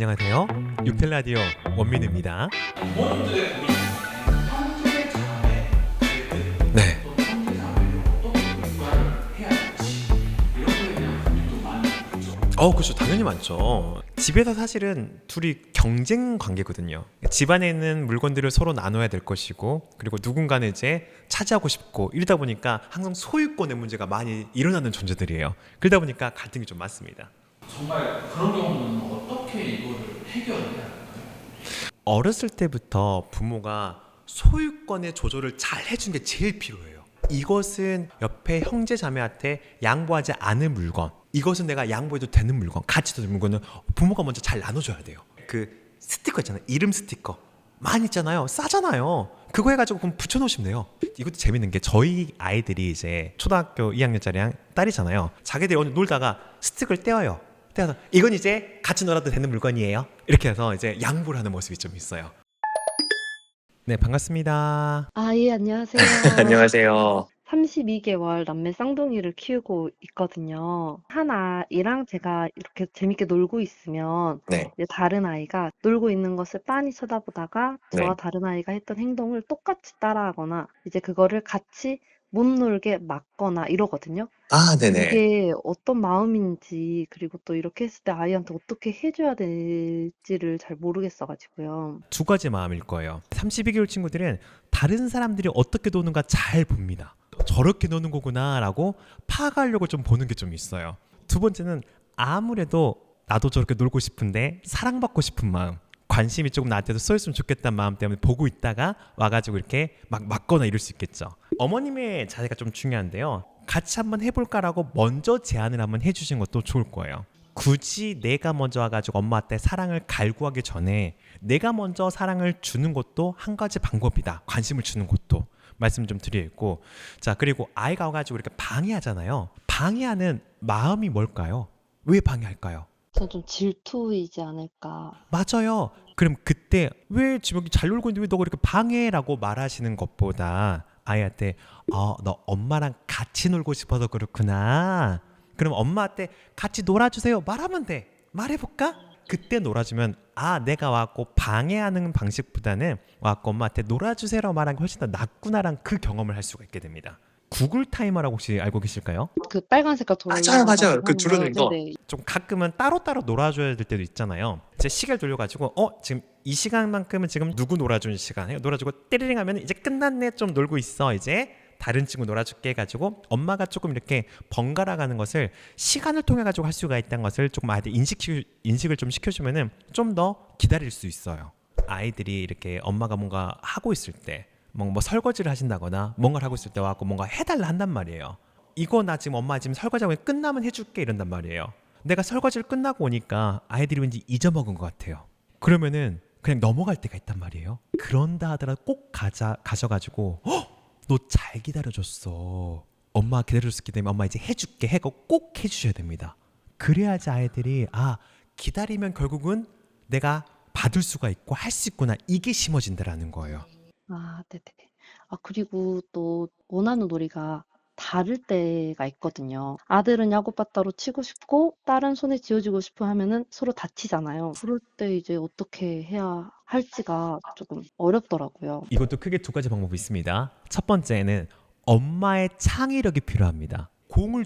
안녕하세요. 육텔라디오 원민우입니다. 부모님들의 고민 중에 형제 자매 계획 네. 또는 형제 자매를 어떻게 육아를 해야 될지 이런 거에 대한 고민도 많이 있죠. 그렇죠. 당연히 많죠. 집에서 사실은 둘이 경쟁 관계거든요. 집안에 있는 물건들을 서로 나눠야 될 것이고, 그리고 누군가는 이제 차지하고 싶고, 이러다 보니까 항상 소유권의 문제가 많이 일어나는 존재들이에요. 그러다 보니까 갈등이 좀 많습니다. 정말 그런 경우는 어떻게 이거를 해결해야 할까요? 어렸을 때부터 부모가 소유권의 조절을 잘 해준 게 제일 필요해요. 이것은 옆에 형제 자매한테 양보하지 않을 물건, 이것은 내가 양보해도 되는 물건, 가치도 되는 물건은 부모가 먼저 잘 나눠줘야 돼요. 그 스티커 있잖아요. 이름 스티커 많이 있잖아요. 싸잖아요. 그거 해가지고 그럼 붙여놓으시면 돼요. 이것도 재밌는 게 저희 아이들이 이제 초등학교 2학년짜리 딸이잖아요. 자기들이 오늘 놀다가 스티커를 떼어요. 떼어서 이건 이제 같이 놀아도 되는 물건이에요. 이렇게 해서 이제 양보를 하는 모습이 좀 있어요. 네, 반갑습니다. 예, 안녕하세요. 안녕하세요. 32개월 남매 쌍둥이를 키우고 있거든요. 한 아이랑 제가 이렇게 재밌게 놀고 있으면 네. 이제 다른 아이가 놀고 있는 것을 빤히 쳐다보다가 저와 네. 다른 아이가 했던 행동을 똑같이 따라하거나 이제 그거를 같이 못 놀게 막거나 이러거든요. 네네. 이게 어떤 마음인지 그리고 또 이렇게 했을 때 아이한테 어떻게 해줘야 될지를 잘 모르겠어가지고요. 두 가지 마음일 거예요. 32개월 친구들은 다른 사람들이 어떻게 노는가 잘 봅니다. 저렇게 노는 거구나 라고 파악하려고 좀 보는 게 좀 있어요. 두 번째는 아무래도 나도 저렇게 놀고 싶은데 사랑받고 싶은 마음, 관심이 조금 나한테도 쏠렸으면 좋겠다는 마음 때문에 보고 있다가 와가지고 이렇게 막 맞거나 이럴 수 있겠죠. 어머님의 자세가 좀 중요한데요. 같이 한번 해볼까라고 먼저 제안을 한번 해주신 것도 좋을 거예요. 굳이 내가 먼저 와가지고 엄마한테 사랑을 갈구하기 전에 내가 먼저 사랑을 주는 것도 한 가지 방법이다. 관심을 주는 것도 말씀 좀 드리겠고, 자, 그리고 아이가 와가지고 이렇게 방해하잖아요. 방해하는 마음이 뭘까요? 왜 방해할까요? 저 좀 질투이지 않을까. 맞아요. 그럼 그때 왜 지금 여기 잘 놀고 있는데 왜 너가 이렇게 방해라고 말하시는 것보다 아이한테 너 엄마랑 같이 놀고 싶어서 그렇구나. 그럼 엄마한테 같이 놀아주세요. 말하면 돼. 말해볼까? 그때 놀아주면 내가 와갖고 방해하는 방식보다는 와갖고 엄마한테 놀아주세요라고 말하는 게 훨씬 더 낫구나랑 그 경험을 할 수가 있게 됩니다. 구글 타이머라고 혹시 알고 계실까요? 그 빨간 색깔 돌아가는 맞아요. 그 하는 줄어드는 거요? 거. 네네. 좀 가끔은 따로따로 놀아줘야 될 때도 있잖아요. 제 시계를 돌려가지고 지금 이 시간만큼은 지금 누구 놀아주는 시간 해요. 놀아주고 띠리링 하면 이제 끝났네, 좀 놀고 있어, 이제 다른 친구 놀아줄게 해가지고 엄마가 조금 이렇게 번갈아 가는 것을 시간을 통해 가지고 할 수가 있다는 것을 조금 아이들 인식을 좀 시켜주면은 좀 더 기다릴 수 있어요. 아이들이 이렇게 엄마가 뭔가 하고 있을 때 뭐 설거지를 하신다거나 뭔가를 하고 있을 때 와갖고 뭔가 해달라 한단 말이에요. 이거 나 지금 엄마 지금 설거지하고 끝나면 해줄게 이런단 말이에요. 내가 설거지를 끝나고 오니까 아이들이 왠지 잊어먹은 것 같아요. 그러면은 그냥 넘어갈 때가 있단 말이에요. 그런다 하더라도 꼭 가셔가지고 너 잘 기다려줬어. 엄마 기다려줬기 때문에 엄마 이제 해줄게 해고 꼭 해주셔야 됩니다. 그래야지 아이들이 기다리면 결국은 내가 받을 수가 있고 할 수 있구나, 이게 심어진다라는 거예요. 네네. 그리고 또 원하는 놀이가 다를 때가 있거든요. 아들은 야구바따로 치고 싶고 딸은 손에 쥐어주고 싶어 하면은 서로 다치잖아요. 그럴 때 이제 어떻게 해야 할지가 조금 어렵더라고요. 이것도 크게 두 가지 방법이 있습니다. 첫 번째는 엄마의 창의력이 필요합니다. 공을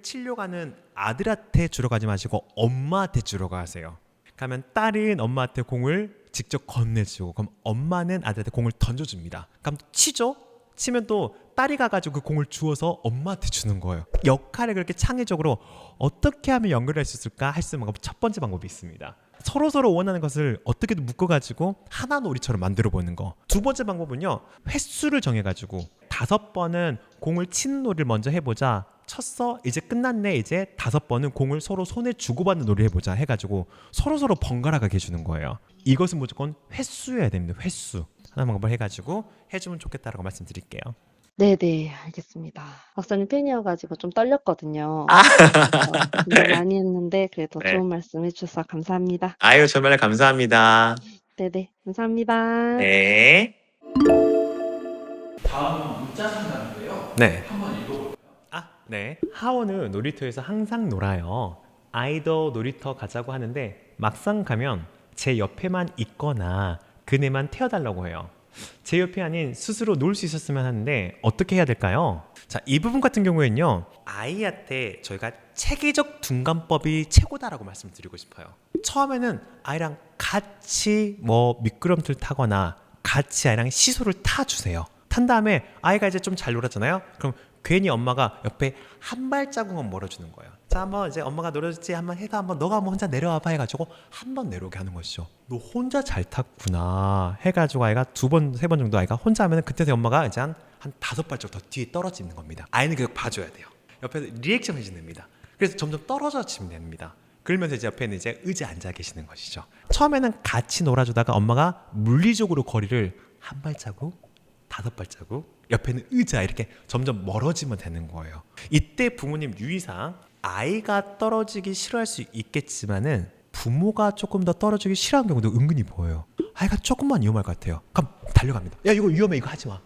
치려고 하는 아들한테 주러 가지 마시고 엄마한테 주러 가세요. 가면 딸은 엄마한테 공을 직접 건네주고, 그럼 엄마는 아들한테 공을 던져줍니다. 그럼 치죠? 치면 또 딸이 가가지고 그 공을 주워서 엄마한테 주는 거예요. 역할을 그렇게 창의적으로 어떻게 하면 연결할 수 있을까 할 수 있는 방법, 첫 번째 방법이 있습니다. 서로 원하는 것을 어떻게든 묶어가지고 하나 놀이처럼 만들어 보는 거. 두 번째 방법은요, 횟수를 정해가지고 5번은 공을 치는 놀이를 먼저 해보자. 쳤어, 이제 끝났네, 이제 5번은 공을 서로 손에 주고받는 놀이 해보자 해가지고 서로 번갈아 가게 해주는 거예요. 이것은 무조건 횟수여야 됩니다. 횟수 하나 방법을 해가지고 해주면 좋겠다라고 말씀드릴게요. 네네, 알겠습니다. 박사님 팬이어가지고 좀 떨렸거든요. 네. 많이 했는데 그래도 네. 좋은 말씀 해주셔서 감사합니다. 아유, 정말 감사합니다. 네네, 감사합니다. 네. 다음은 문자 상담인데요. 네. 한번 읽어볼까요? 네. 하원은 놀이터에서 항상 놀아요. 아이도 놀이터 가자고 하는데 막상 가면 제 옆에만 있거나 그네만 태워달라고 해요. 제 옆이 아닌 스스로 놀 수 있었으면 하는데 어떻게 해야 될까요? 자, 이 부분 같은 경우에는요, 아이한테 저희가 체계적 둔감법이 최고다라고 말씀드리고 싶어요. 처음에는 아이랑 같이 뭐 미끄럼틀 타거나 같이 아이랑 시소를 타주세요. 탄 다음에 아이가 이제 좀 잘 놀았잖아요. 그럼 괜히 엄마가 옆에 한 발자국만 멀어주는 거예요. 자, 한번 이제 엄마가 놀아줄지 한번 해서 한번 너가 한번 혼자 내려와봐 해가지고 한번 내려오게 하는 것이죠. 너 혼자 잘 탔구나 해가지고 아이가 2번, 3번 정도 아이가 혼자 하면 그때 엄마가 이제 한 5발자국 더 뒤에 떨어지는 겁니다. 아이는 계속 봐줘야 돼요. 옆에서 리액션 해주면 됩니다. 그래서 점점 떨어져지면 됩니다. 그러면서 이제 옆에는 이제 의자에 앉아 계시는 것이죠. 처음에는 같이 놀아주다가 엄마가 물리적으로 거리를 한 발자국, 5발자국, 옆에는 의자 이렇게 점점 멀어지면 되는 거예요. 이때 부모님 유의사항, 아이가 떨어지기 싫어할 수 있겠지만은 부모가 조금 더 떨어지기 싫어하는 경우도 은근히 보여요. 아이가 조금만 위험할 것 같아요. 그럼 달려갑니다. 야, 이거 위험해, 이거 하지 마.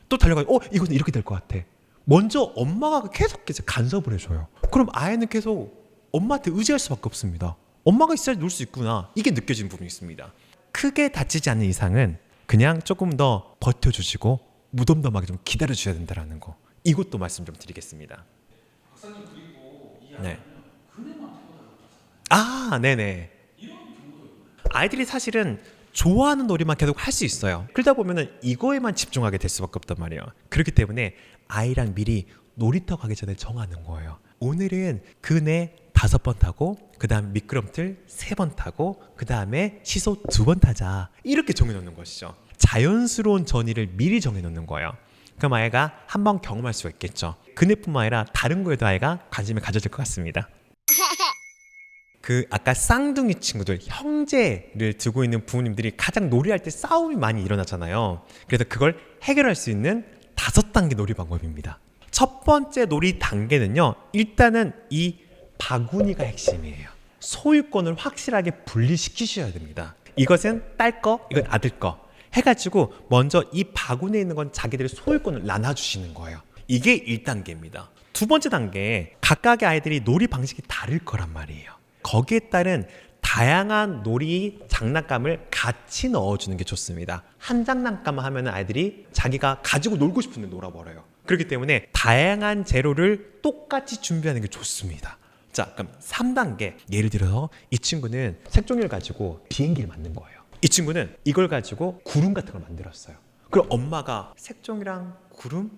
또 달려가요. 이건 이렇게 될 것 같아. 먼저 엄마가 계속해서 간섭을 해줘요. 그럼 아이는 계속 엄마한테 의지할 수밖에 없습니다. 엄마가 있어야 놀 수 있구나, 이게 느껴지는 부분이 있습니다. 크게 다치지 않는 이상은 그냥 조금 더 버텨주시고 무덤덤하게 좀 기다려주셔야 된다는 거, 이것도 말씀 좀 드리겠습니다. 박사님 그리고 이 네. 아이는 그네만 태워달라고 하잖아요. 네네. 아이들이 사실은 좋아하는 놀이만 계속 할 수 있어요. 그러다 보면은 이거에만 집중하게 될 수밖에 없단 말이에요. 그렇기 때문에 아이랑 미리 놀이터 가기 전에 정하는 거예요. 오늘은 그네 5번 타고, 그 다음 미끄럼틀 3번 타고, 그 다음에 시소 2번 타자, 이렇게 정해놓는 것이죠. 자연스러운 전이를 미리 정해놓는 거예요. 그럼 아이가 한번 경험할 수가 있겠죠. 그네뿐만 아니라 다른 거에도 아이가 관심을 가져질 것 같습니다. 그 아까 쌍둥이 친구들, 형제를 두고 있는 부모님들이 가장 놀이할 때 싸움이 많이 일어나잖아요. 그래서 그걸 해결할 수 있는 5단계 놀이 방법입니다. 첫 번째 놀이 단계는요, 일단은 이 바구니가 핵심이에요. 소유권을 확실하게 분리시키셔야 됩니다. 이것은 딸 거, 이건 아들 거 해가지고 먼저 이 바구니에 있는 건 자기들의 소유권을 나눠주시는 거예요. 이게 1단계입니다. 두 번째 단계, 각각의 아이들이 놀이 방식이 다를 거란 말이에요. 거기에 따른 다양한 놀이 장난감을 같이 넣어주는 게 좋습니다. 한 장난감 하면 아이들이 자기가 가지고 놀고 싶은데 놀아버려요. 그렇기 때문에 다양한 재료를 똑같이 준비하는 게 좋습니다. 자, 그럼 3단계, 예를 들어서 이 친구는 색종이를 가지고 비행기를 만든 거예요. 이 친구는 이걸 가지고 구름 같은 걸 만들었어요. 그럼 엄마가 색종이랑 구름?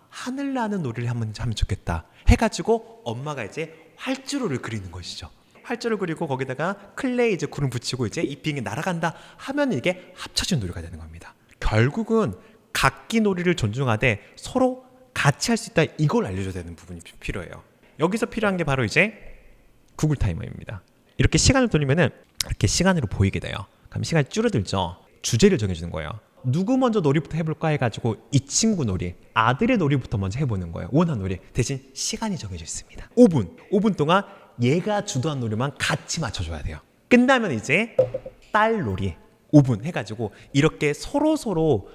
하늘 나는 놀이를 한번 하면 좋겠다 해가지고 엄마가 이제 활주로를 그리는 것이죠. 활주로 그리고 거기다가 클레이 이제 구름 붙이고 이제 이 비행기 날아간다 하면 이게 합쳐진 놀이가 되는 겁니다. 결국은 각기 놀이를 존중하되 서로 같이 할 수 있다, 이걸 알려줘야 되는 부분이 필요해요. 여기서 필요한 게 바로 이제 구글 타이머입니다. 이렇게 시간을 돌리면은 이렇게 시간으로 보이게 돼요. 그럼 시간이 줄어들죠. 주제를 정해주는 거예요. 누구 먼저 놀이부터 해볼까 해가지고 이 친구 놀이, 아들의 놀이부터 먼저 해보는 거예요. 원하는 놀이. 대신 시간이 정해져 있습니다. 5분 동안 얘가 주도한 놀이만 같이 맞춰줘야 돼요. 끝나면 이제 딸 놀이 5분 해가지고 이렇게 서로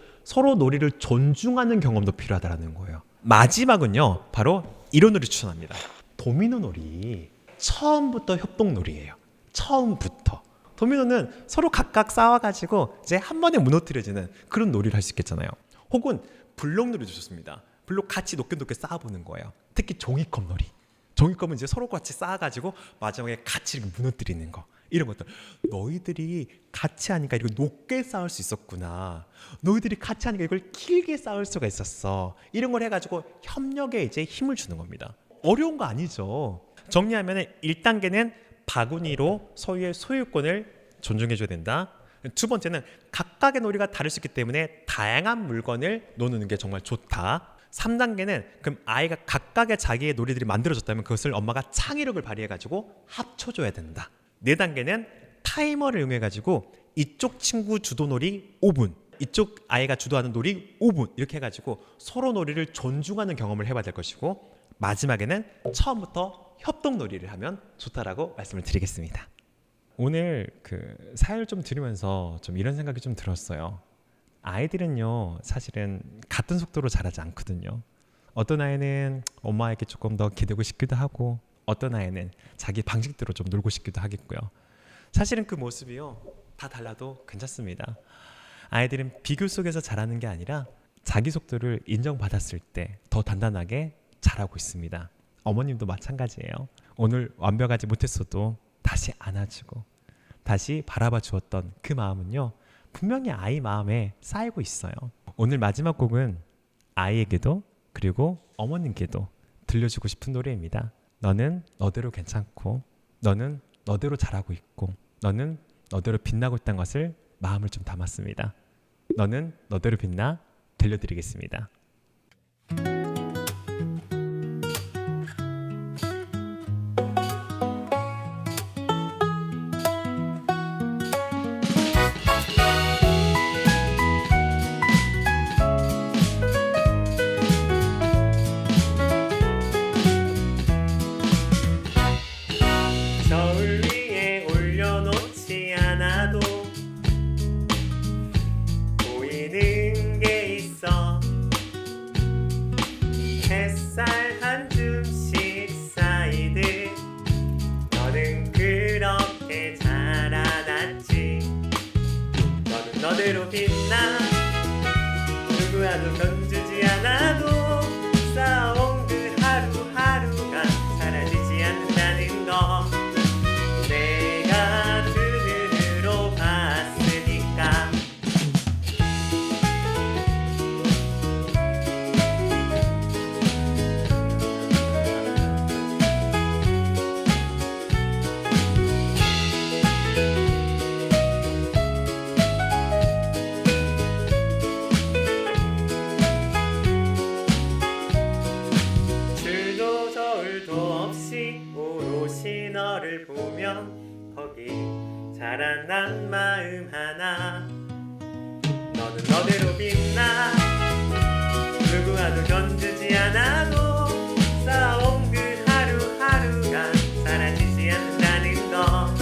놀이를 존중하는 경험도 필요하다는 거예요. 마지막은요, 바로 이런 놀이 추천합니다. 도미노 놀이. 처음부터 협동놀이에요. 처음부터. 도미노는 서로 각각 싸워가지고 이제 한 번에 무너뜨려지는 그런 놀이를 할 수 있겠잖아요. 혹은 블록놀이도 좋습니다. 블록 같이 높게 쌓아보는 거예요. 특히 종이컵 놀이. 종이컵은 이제 서로 같이 쌓아가지고 마지막에 같이 이렇게 무너뜨리는 거. 이런 것들. 너희들이 같이 하니까 이거 높게 쌓을 수 있었구나. 너희들이 같이 하니까 이걸 길게 쌓을 수가 있었어. 이런 걸 해가지고 협력에 이제 힘을 주는 겁니다. 어려운 거 아니죠. 정리하면 1단계는 바구니로 소유의 소유권을 존중해줘야 된다. 두 번째는 각각의 놀이가 다를 수 있기 때문에 다양한 물건을 놓는 게 정말 좋다. 3단계는 그럼 아이가 각각의 자기의 놀이들이 만들어졌다면 그것을 엄마가 창의력을 발휘해가지고 합쳐줘야 된다. 4단계는 타이머를 이용해가지고 이쪽 친구 주도 놀이 5분, 이쪽 아이가 주도하는 놀이 5분 이렇게 해가지고 서로 놀이를 존중하는 경험을 해봐야 될 것이고, 마지막에는 처음부터 협동놀이를 하면 좋다라고 말씀을 드리겠습니다. 오늘 그 사연을 좀 들으면서 좀 이런 생각이 좀 들었어요. 아이들은요, 사실은 같은 속도로 자라지 않거든요. 어떤 아이는 엄마에게 조금 더 기대고 싶기도 하고, 어떤 아이는 자기 방식대로 좀 놀고 싶기도 하겠고요. 사실은 그 모습이요 다 달라도 괜찮습니다. 아이들은 비교 속에서 자라는 게 아니라 자기 속도를 인정받았을 때 더 단단하게 자라고 있습니다. 어머님도 마찬가지예요. 오늘 완벽하지 못했어도 다시 안아주고 다시 바라봐 주었던 그 마음은요 분명히 아이 마음에 쌓이고 있어요. 오늘 마지막 곡은 아이에게도 그리고 어머님께도 들려주고 싶은 노래입니다. 너는 너대로 괜찮고 너는 너대로 잘하고 있고 너는 너대로 빛나고 있다는 것을 마음을 좀 담았습니다. 너는 너대로 빛나 들려드리겠습니다. 저울 위에 올려놓지 않아도 보이는 게 있어. 햇살 한 줌씩 쌓이듯 너는 그렇게 자라났지. 너는 너대로 빛나 누구와도 견주지 않아도 쌓아온 그 하루하루가 사라지지 않는다는 거 내가 두 눈으로 봤으니까. 줄도 저울도 없이 오롯이 너를 보면 거기 자라난 마음 하나. 너는 너대로 빛나 누구와도 견주지 않아도 쌓아온 그 하루하루가 사라지지 않는다는 거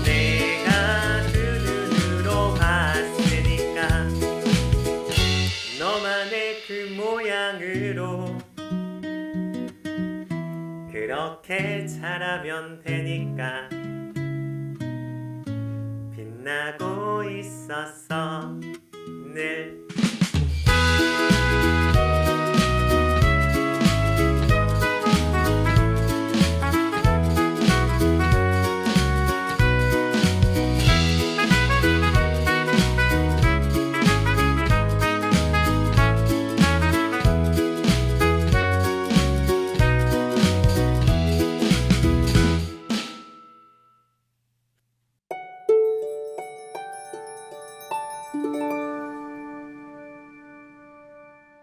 내가 두 눈으로 봤으니까. 너만의 그 모양으로 그렇게 자라면 되니까. 빛나고 있었어 늘.